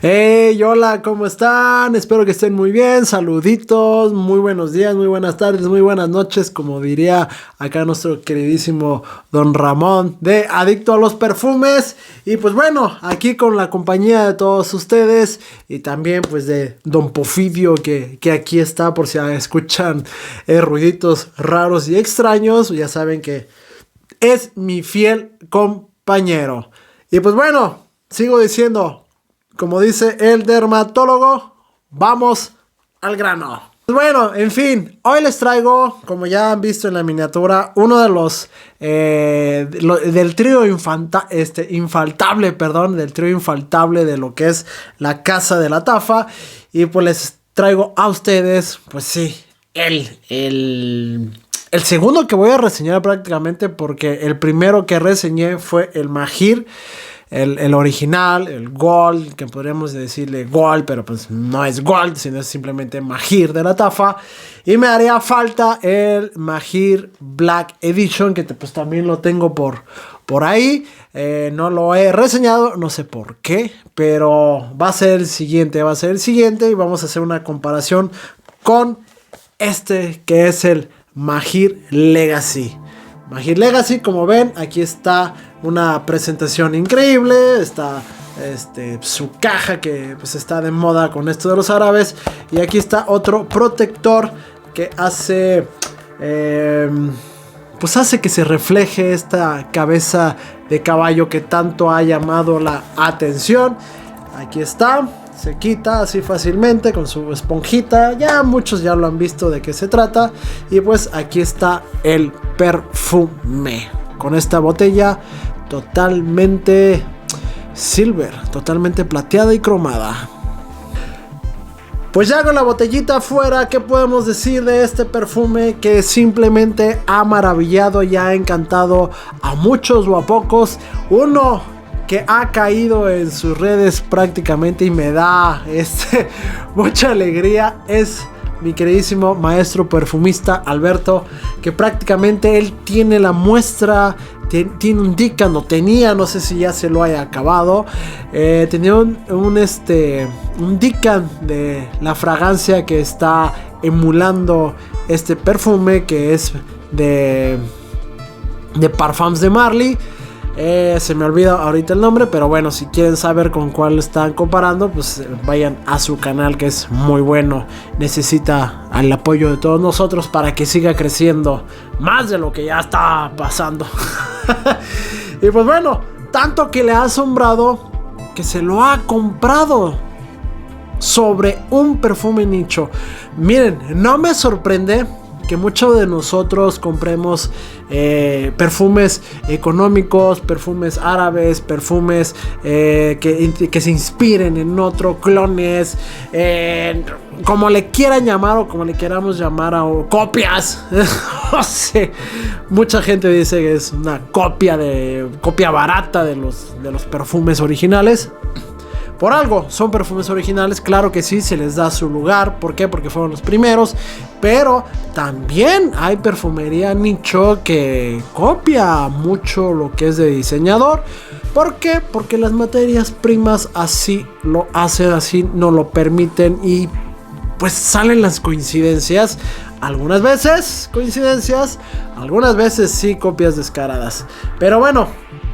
Hey, hola, ¿cómo están? Espero que estén muy bien, saluditos, muy buenos días, muy buenas tardes, muy buenas noches, como diría acá nuestro queridísimo Don Ramón de Adicto a los Perfumes. Y pues bueno, aquí con la compañía de todos ustedes y también pues de Don Pofidio que aquí está por si escuchan ruiditos raros y extraños, ya saben que es mi fiel compañero. Y pues bueno, sigo diciendo, como dice el dermatólogo, vamos al grano. Bueno, en fin, hoy les traigo, como ya han visto en la miniatura, uno de los del trío infaltable, del trío infaltable de lo que es la Casa de la Tafa. Y pues les traigo a ustedes, pues sí, el segundo que voy a reseñar prácticamente, porque el primero que reseñé fue el Mahir. El original, el Gold, que podríamos decirle Gold, pero pues no es Gold, sino es simplemente Mahir de la Tafa. Y me haría falta el Mahir Black Edition, que pues también lo tengo por ahí. No lo he reseñado, no sé por qué, pero va a ser el siguiente y vamos a hacer una comparación con este que es el Mahir Legacy. Mahir Legacy, como ven, aquí está una presentación increíble. Está su caja que pues está de moda con esto de los árabes. Y aquí está otro protector que hace hace que se refleje esta cabeza de caballo que tanto ha llamado la atención. Aquí está. Se quita así fácilmente con su esponjita. Ya muchos ya lo han visto de qué se trata. Y pues aquí está el perfume. Con esta botella totalmente silver. Totalmente plateada y cromada. Pues ya con la botellita afuera, ¿qué podemos decir de este perfume que simplemente ha maravillado y ha encantado a muchos o a pocos? Uno que ha caído en sus redes prácticamente y me da mucha alegría es mi queridísimo maestro perfumista Alberto, que prácticamente él tiene la muestra, tiene un Dickan, no sé si ya se lo haya acabado, tenía un Dickan de la fragancia que está emulando este perfume, que es de Parfums de Marly. Se me olvida ahorita el nombre, pero bueno, si quieren saber con cuál están comparando, pues vayan a su canal, que es muy bueno. Necesita el apoyo de todos nosotros para que siga creciendo más de lo que ya está pasando. Y pues bueno, tanto que le ha asombrado que se lo ha comprado sobre un perfume nicho. Miren, no me sorprende que muchos de nosotros compremos perfumes económicos, perfumes árabes, perfumes que se inspiren en otro, clones, como le quieran llamar o como le queramos llamar, o copias. No sé, mucha gente dice que es una copia barata de los perfumes originales. Por algo son perfumes originales, claro que sí, se les da su lugar. ¿Por qué? Porque fueron los primeros. Pero también hay perfumería nicho que copia mucho lo que es de diseñador. ¿Por qué? Porque las materias primas así lo hacen, así nos lo permiten. Y pues salen las coincidencias. Algunas veces coincidencias, algunas veces sí copias descaradas. Pero bueno,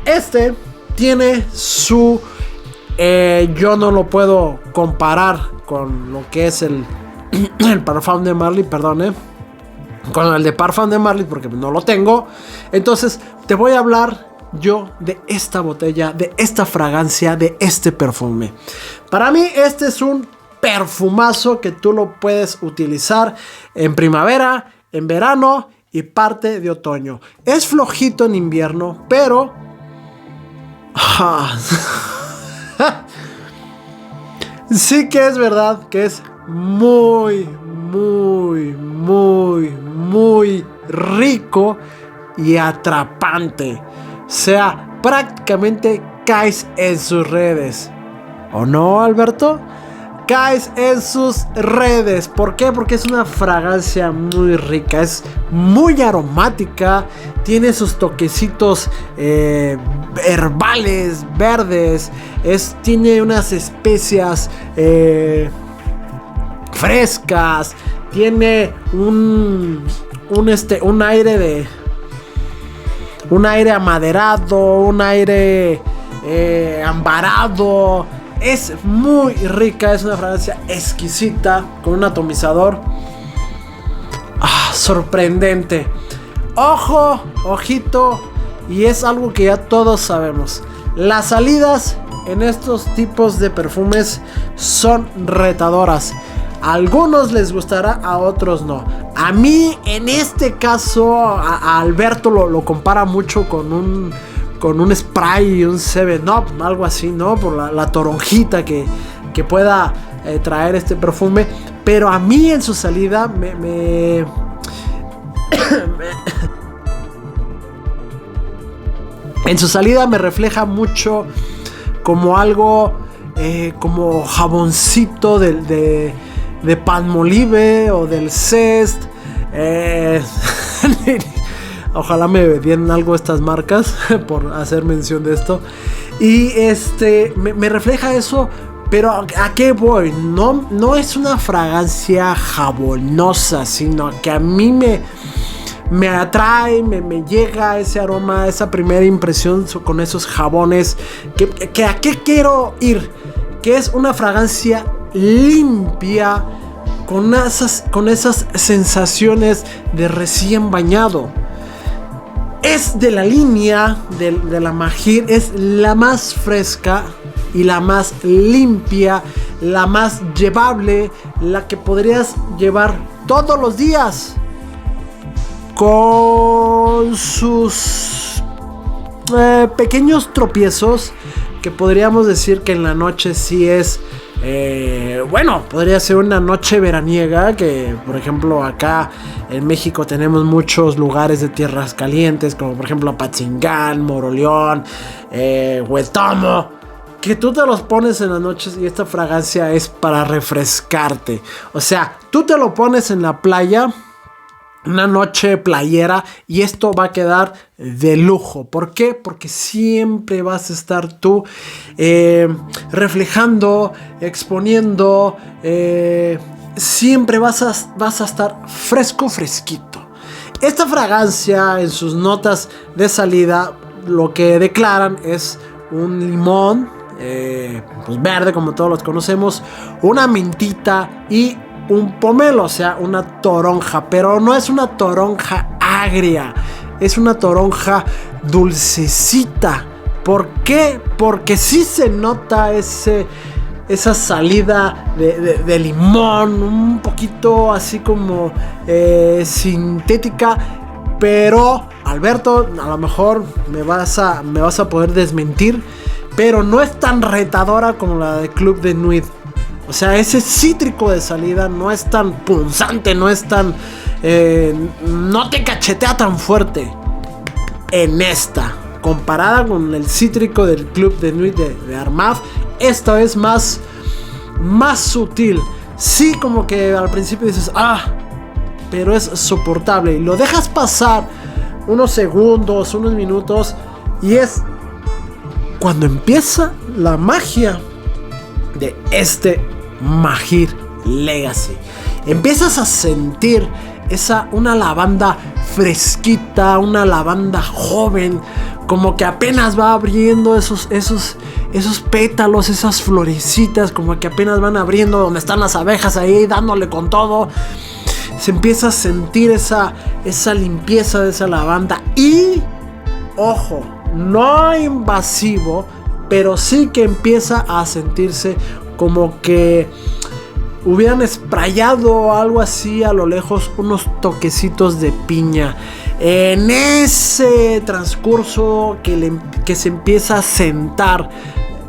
este tiene su... yo no lo puedo comparar con lo que es el Parfum de Marly, con el de Parfum de Marly, porque no lo tengo. Entonces te voy a hablar yo de esta botella, de esta fragancia, de este perfume. Para mí este es un perfumazo que tú lo puedes utilizar en primavera, en verano y parte de otoño. Es flojito en invierno, pero... sí que es verdad que es muy, muy, muy, muy rico y atrapante. O sea, prácticamente caes en sus redes. ¿O no, Alberto? checáis en sus redes. ¿Por qué? Porque es una fragancia muy rica, es muy aromática, tiene sus toquecitos herbales, verdes, tiene unas especias frescas, tiene un aire amaderado, un aire ambarado. Es muy rica, es una fragancia exquisita con un atomizador sorprendente. Ojo, ojito, y es algo que ya todos sabemos. Las salidas en estos tipos de perfumes son retadoras. A algunos les gustará, a otros no. A mí, en este caso, a Alberto lo compara mucho con un spray y un 7-Up, algo así, ¿no? Por la toronjita que pueda traer este perfume. Pero a mí en su salida en su salida me refleja mucho como algo como jaboncito de Palmolive o del Zest. Ojalá me den algo estas marcas por hacer mención de esto. Y me refleja eso. Pero ¿a qué voy? No es una fragancia jabonosa, sino que a mí me atrae, me llega ese aroma, esa primera impresión con esos jabones. Que ¿a qué quiero ir? Que es una fragancia limpia, con esas sensaciones de recién bañado. Es de la línea de la Mahir, es la más fresca y la más limpia, la más llevable, la que podrías llevar todos los días, con sus pequeños tropiezos, que podríamos decir que en la noche sí es podría ser una noche veraniega, que por ejemplo acá en México tenemos muchos lugares de tierras calientes, como por ejemplo Apatzingán, Moroleón, Huetamo, que tú te los pones en las noches y esta fragancia es para refrescarte. O sea, tú te lo pones en la playa, una noche playera, y esto va a quedar de lujo. ¿Por qué? Porque siempre vas a estar tú reflejando, exponiendo, siempre vas a estar fresquito. Esta fragancia, en sus notas de salida, lo que declaran es un limón pues verde, como todos los conocemos, una mentita y un pomelo, o sea, una toronja. Pero no es una toronja agria, es una toronja dulcecita. ¿Por qué? Porque sí se nota esa salida de limón, un poquito así como sintética. Pero Alberto, a lo mejor me vas a poder desmentir, pero no es tan retadora como la de Club de Nuit. O sea, ese cítrico de salida no es tan punzante, no es tan no te cachetea tan fuerte en esta, comparada con el cítrico del Club de Nuit de Armaf. Esta es más sutil. Sí, como que al principio dices, pero es soportable, y lo dejas pasar unos segundos, unos minutos, y es cuando empieza la magia de este Mahir Legacy. Empiezas a sentir una lavanda fresquita, una lavanda joven, como que apenas va abriendo esos pétalos, esas florecitas, como que apenas van abriendo, donde están las abejas ahí dándole con todo. Se empieza a sentir esa limpieza de esa lavanda. Y ojo, no invasivo, pero sí que empieza a sentirse como que hubieran sprayado algo así a lo lejos, unos toquecitos de piña. En ese transcurso que se empieza a sentar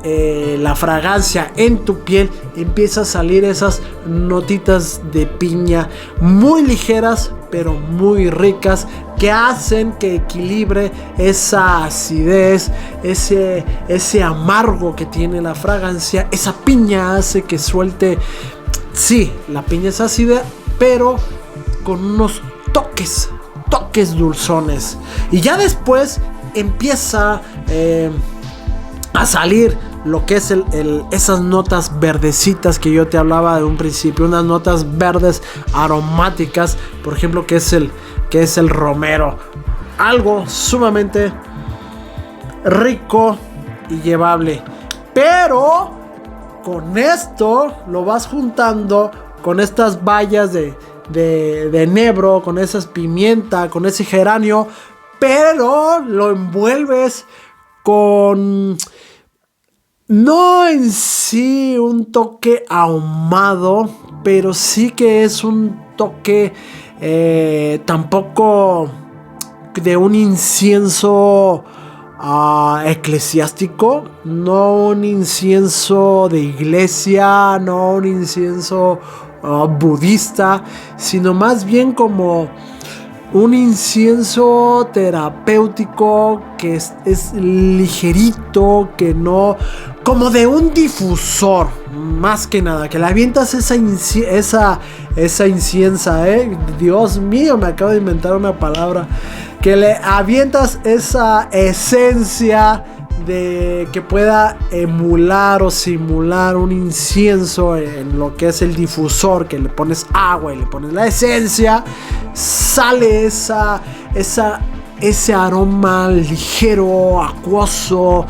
la fragancia en tu piel, empieza a salir esas notitas de piña muy ligeras, pero muy ricas, que hacen que equilibre esa acidez, ese amargo que tiene la fragancia. Esa piña hace que suelte, sí, la piña es ácida, pero con unos toques dulzones. Y ya después empieza a salir lo que es esas notas verdecitas que yo te hablaba de un principio, unas notas verdes aromáticas, por ejemplo, que es el romero, algo sumamente rico y llevable. Pero con esto lo vas juntando con estas bayas de enebro, con esas pimienta, con ese geranio, pero lo envuelves con, no en sí un toque ahumado, pero sí que es un toque tampoco de un incienso eclesiástico, no un incienso de iglesia, no un incienso budista, sino más bien como un incienso terapéutico que es ligerito, que no, como de un difusor, más que nada, que le avientas esa inciensa, Dios mío, me acabo de inventar una palabra, que le avientas esa esencia de que pueda emular o simular un incienso en lo que es el difusor, que le pones agua y le pones la esencia, sale ese aroma ligero, acuoso,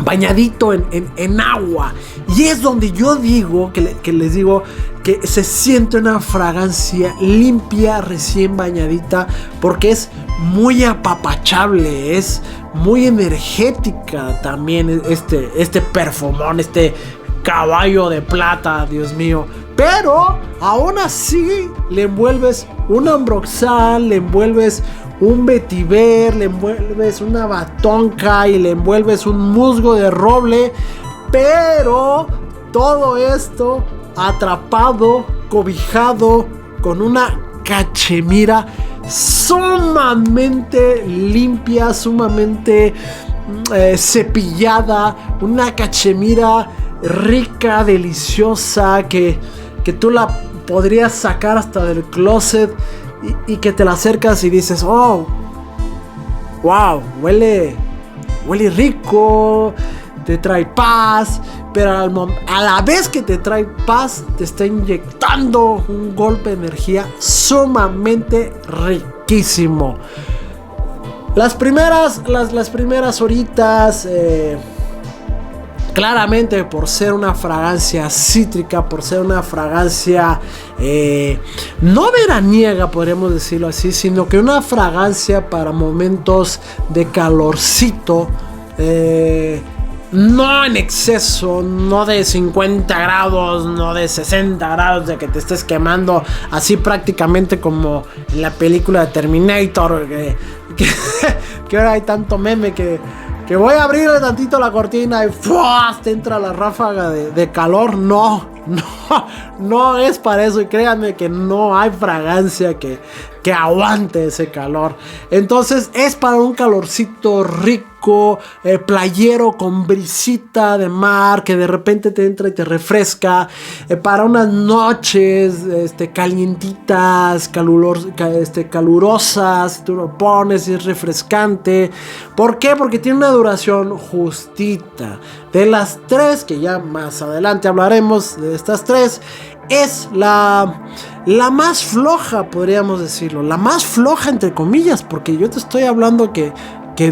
bañadito en agua. Y es donde yo digo, que les digo, que se siente una fragancia limpia, recién bañadita, porque es muy apapachable, es muy energética también este perfumón, este caballo de plata, Dios mío. Pero aún así le envuelves un ambroxan, le envuelves un vetiver, le envuelves una batonca y le envuelves un musgo de roble, pero todo esto atrapado, cobijado con una cachemira sumamente limpia, sumamente cepillada, una cachemira rica, deliciosa, que tú la podrías sacar hasta del closet y que te la acercas y dices, oh, wow, huele rico, te trae paz, pero a la vez que te trae paz, te está inyectando un golpe de energía sumamente riquísimo. Las primeras horitas, claramente por ser una fragancia cítrica, por ser una fragancia no veraniega, podríamos decirlo así, sino que una fragancia para momentos de calorcito, no en exceso, no de 50 grados, no de 60 grados, de que te estés quemando así prácticamente como en la película de Terminator, que ahora hay tanto meme que voy a abrirle tantito la cortina y ¡fua! Te entra la ráfaga de calor. No es para eso, y créanme que no hay fragancia que aguante ese calor. Entonces es para un calorcito rico, playero, con brisita de mar, que de repente te entra y te refresca, para unas noches calientitas, calurosas, tú lo pones y es refrescante. ¿Por qué? Porque tiene una duración justita. De las tres, que ya más adelante hablaremos de estas tres, es la más floja, podríamos decirlo. La más floja entre comillas, porque yo te estoy hablando que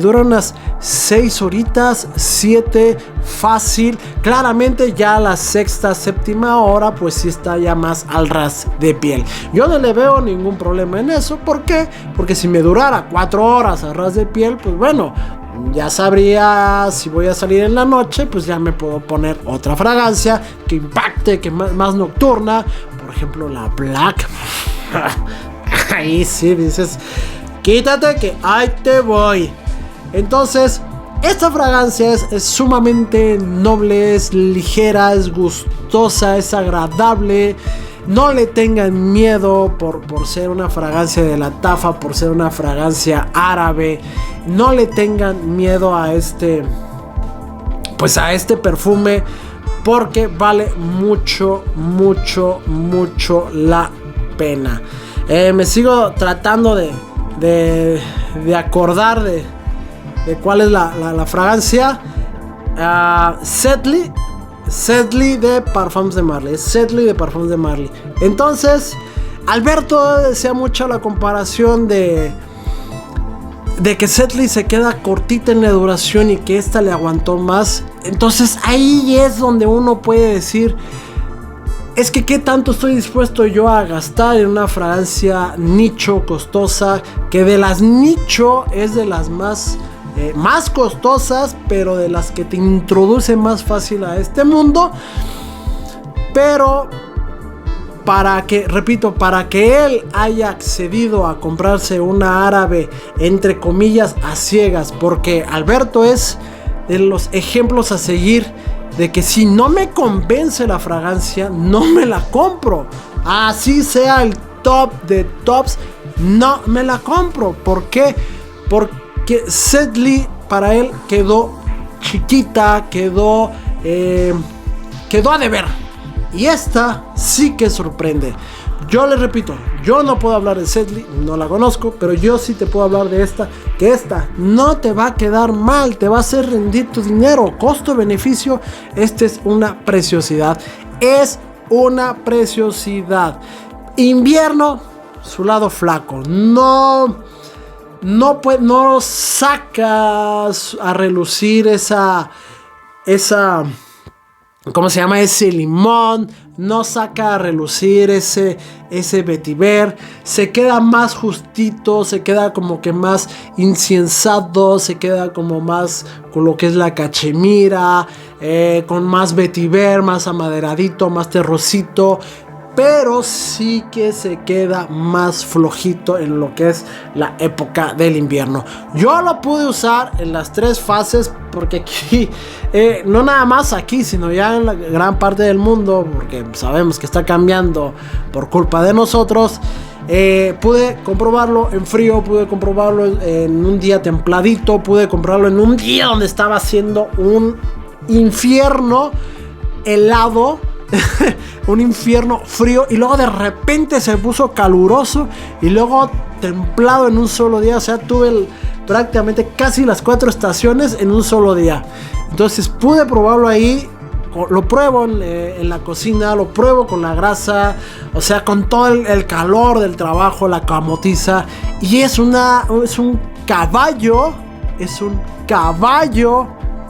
dura unas 6 horitas, 7 fácil. Claramente ya la sexta, séptima hora, pues sí está ya más al ras de piel. Yo no le veo ningún problema en eso. ¿Por qué? Porque si me durara 4 horas a ras de piel, pues bueno, ya sabría si voy a salir en la noche, pues ya me puedo poner otra fragancia que impacte, que más nocturna. Por ejemplo, la Black. Ahí sí dices, quítate que ahí te voy. Entonces, esta fragancia es sumamente noble, es ligera, es gustosa, es agradable. No le tengan miedo por ser una fragancia de la Tafa, por ser una fragancia árabe. No le tengan miedo a este perfume, porque vale mucho la pena. Me sigo tratando de acordar de cuál es la fragancia. Sedley de Parfums de Marly. Entonces, Alberto decía mucho la comparación de que Sedley se queda cortita en la duración y que esta le aguantó más. Entonces ahí es donde uno puede decir, es que qué tanto estoy dispuesto yo a gastar en una fragancia nicho costosa, que de las nicho es de las más costosas, pero de las que te introduce más fácil a este mundo. Pero para que él haya accedido a comprarse una árabe, entre comillas, a ciegas, porque Alberto es de los ejemplos a seguir de que si no me convence la fragancia, no me la compro. Así sea el top de tops, no me la compro. ¿Por qué? Porque Sedley para él quedó chiquita, quedó a deber. Y esta sí que sorprende. Yo les repito, yo no puedo hablar de Sedley, no la conozco, pero yo sí te puedo hablar de esta, que esta no te va a quedar mal, te va a hacer rendir tu dinero, costo-beneficio. Esta es una preciosidad, Invierno, su lado flaco, no sacas a relucir esa ¿cómo se llama? Ese limón, no saca a relucir ese vetiver, se queda más justito, se queda como que más inciensado, se queda como más con lo que es la cachemira, con más vetiver, más amaderadito, más terrosito, pero sí que se queda más flojito en lo que es la época del invierno. Yo lo pude usar en las 3 fases, porque aquí, no nada más aquí, sino ya en la gran parte del mundo, porque sabemos que está cambiando por culpa de nosotros. Pude comprobarlo en frío, pude comprobarlo en un día templadito, pude comprobarlo en un día donde estaba haciendo un infierno helado. Un infierno frío, y luego de repente se puso caluroso y luego templado en un solo día. O sea, tuve prácticamente casi las 4 estaciones en un solo día. Entonces pude probarlo ahí. Lo pruebo en la cocina, lo pruebo con la grasa, o sea, con todo el calor del trabajo, la camotiza. Y es un caballo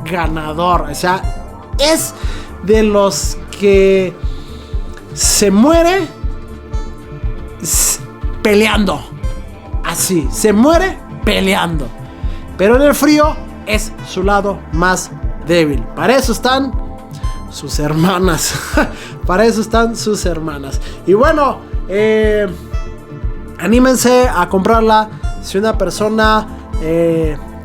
ganador. O sea, es de los que se muere peleando. Así, se muere peleando. Pero en el frío es su lado más débil. Para eso están sus hermanas. Y bueno, anímense a comprarla. Si una persona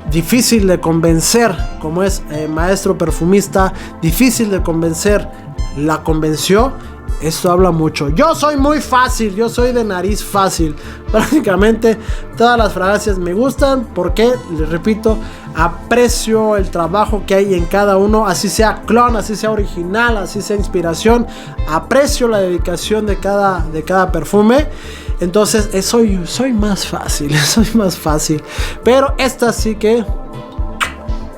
difícil de convencer, como es maestro perfumista, difícil de convencer, la convenció, esto habla mucho. Yo soy muy fácil, yo soy de nariz fácil. Prácticamente todas las fragancias me gustan, porque, les repito, aprecio el trabajo que hay en cada uno, así sea clon, así sea original, así sea inspiración. Aprecio la dedicación de cada perfume. Entonces soy más fácil. Pero esta sí que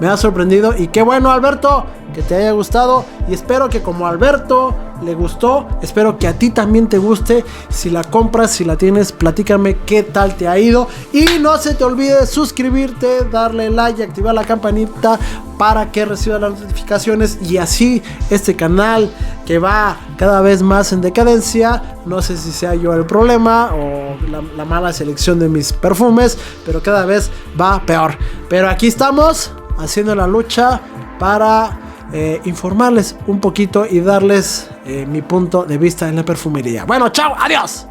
me ha sorprendido. Y qué bueno, Alberto, que te haya gustado. Y espero que como a Alberto le gustó, espero que a ti también te guste. Si la compras, si la tienes, platícame qué tal te ha ido. Y no se te olvide suscribirte, darle like y activar la campanita para que recibas las notificaciones. Y así este canal, que va cada vez más en decadencia, no sé si sea yo el problema o la mala selección de mis perfumes, pero cada vez va peor. Pero aquí estamos haciendo la lucha para informarles un poquito y darles mi punto de vista en la perfumería. Bueno, chao, adiós.